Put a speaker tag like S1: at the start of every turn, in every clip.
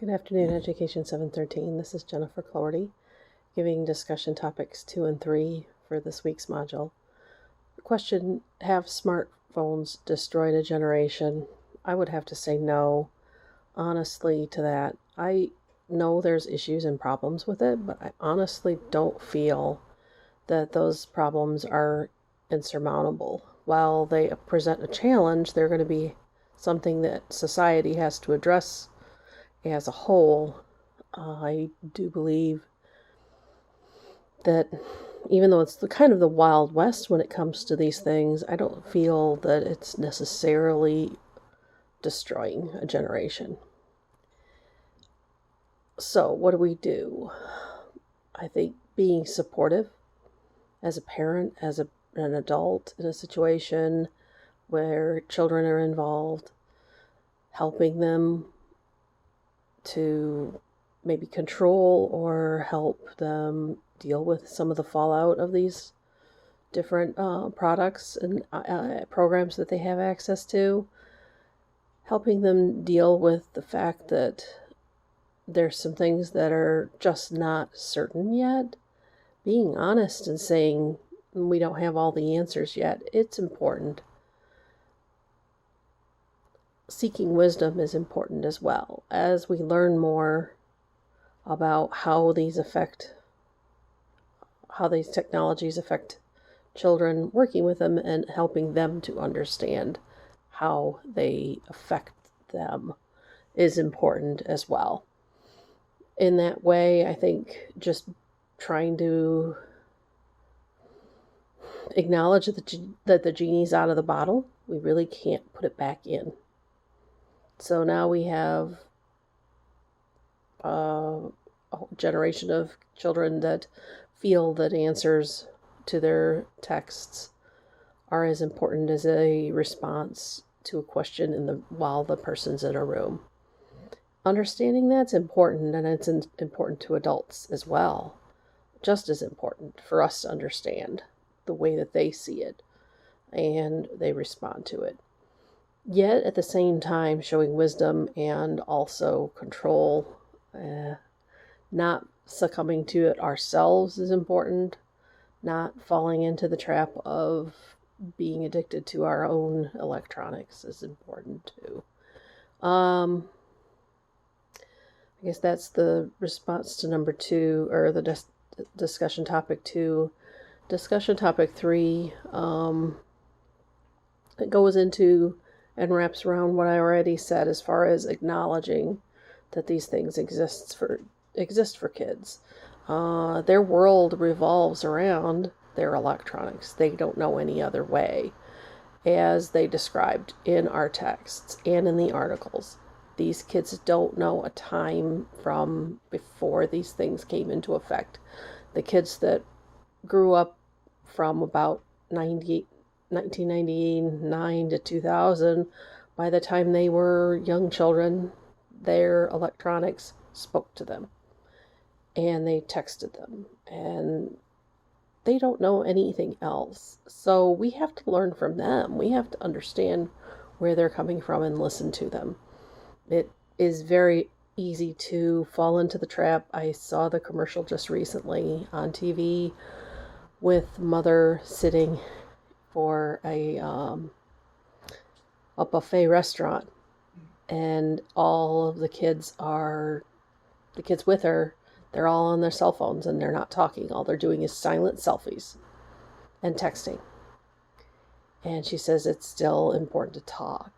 S1: Good afternoon, Education 713. This is Jennifer Cloherty, giving discussion topics 2 and 3 for this week's module. The question, have smartphones destroyed a generation? I would have to say no, honestly, to that. I know there's issues and problems with it, but I honestly don't feel that those problems are insurmountable. While they present a challenge, they're going to be something that society has to address as a whole. I do believe that even though it's kind of the Wild West when it comes to these things, I don't feel that it's necessarily destroying a generation. So what do? I think being supportive as a parent, as an adult in a situation where children are involved, helping them to maybe control or help them deal with some of the fallout of these different products and programs that they have access to, helping them deal with the fact that there's some things that are just not certain yet, being honest and saying we don't have all the answers yet. It's important. Seeking wisdom is important as well. As we learn more about how these technologies affect children, working with them and helping them to understand how they affect them is important as well. In that way, I think just trying to acknowledge that the genie's out of the bottle, we really can't put it back in. So now we have a generation of children that feel that answers to their texts are as important as a response to a question while the person's in a room. Understanding that's important, and it's important to adults as well. Just as important for us to understand the way that they see it and they respond to it. Yet at the same time showing wisdom and also control, not succumbing to it ourselves is important, not falling into the trap of being addicted to our own electronics is important too. I guess that's the response to number 2, or the discussion topic 2. Discussion topic 3, it goes into and wraps around what I already said as far as acknowledging that these things exist for kids. Their world revolves around their electronics. They don't know any other way, as they described in our texts and in the articles. These kids don't know a time from before these things came into effect. The kids that grew up from about 1999 to 2000, by the time they were young children, their electronics spoke to them and they texted them, and they don't know anything else. So we have to learn from them. We have to understand where they're coming from and listen to them. It is very easy to fall into the trap. I saw the commercial just recently on TV with mother sitting for a buffet restaurant, and all of the kids with her, they're all on their cell phones and they're not talking. All they're doing is silent selfies and texting. And she says it's still important to talk,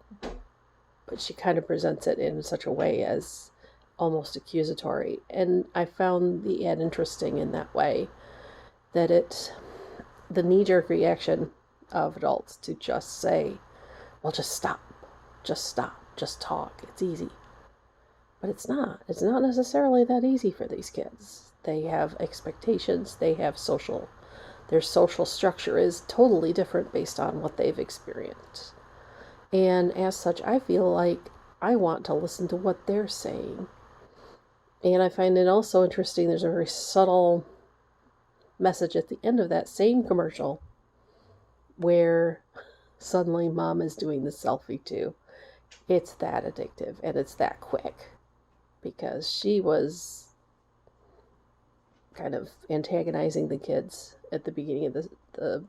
S1: but she kind of presents it in such a way as almost accusatory. And I found the ad interesting in that way, that the knee-jerk reaction of adults to just say, well, just stop, just talk, it's easy. But it's not necessarily that easy for these kids. They have expectations, their social structure is totally different based on what they've experienced. And as such, I feel like I want to listen to what they're saying. And I find it also interesting, there's a very subtle message at the end of that same commercial where suddenly mom is doing the selfie too. It's that addictive and it's that quick. because she was kind of antagonizing the kids at the beginning of the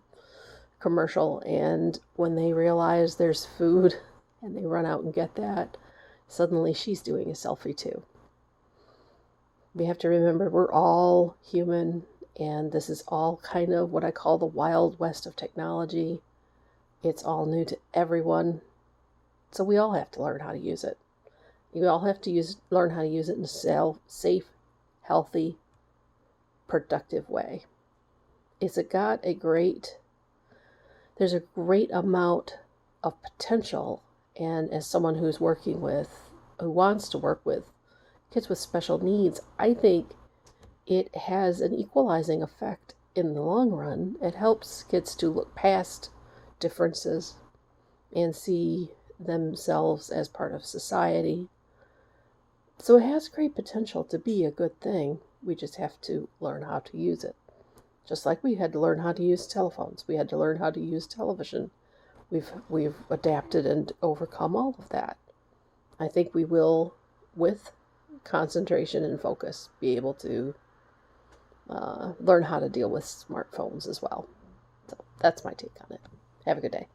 S1: commercial, and when they realize there's food and they run out and get that, suddenly she's doing a selfie too. We have to remember we're all human, and this is all kind of what I call the Wild West of technology. It's all new to everyone, so we all have to learn how to use it. You all have to learn how to use it in a safe, healthy, productive way. There's a great amount of potential, and as someone who wants to work with kids with special needs, I think it has an equalizing effect in the long run. It helps kids to look past differences and see themselves as part of society. So it has great potential to be a good thing. We just have to learn how to use it. Just like we had to learn how to use telephones. We had to learn how to use television. We've adapted and overcome all of that. I think we will, with concentration and focus, be able to learn how to deal with smartphones as well. So that's my take on it. Have a good day.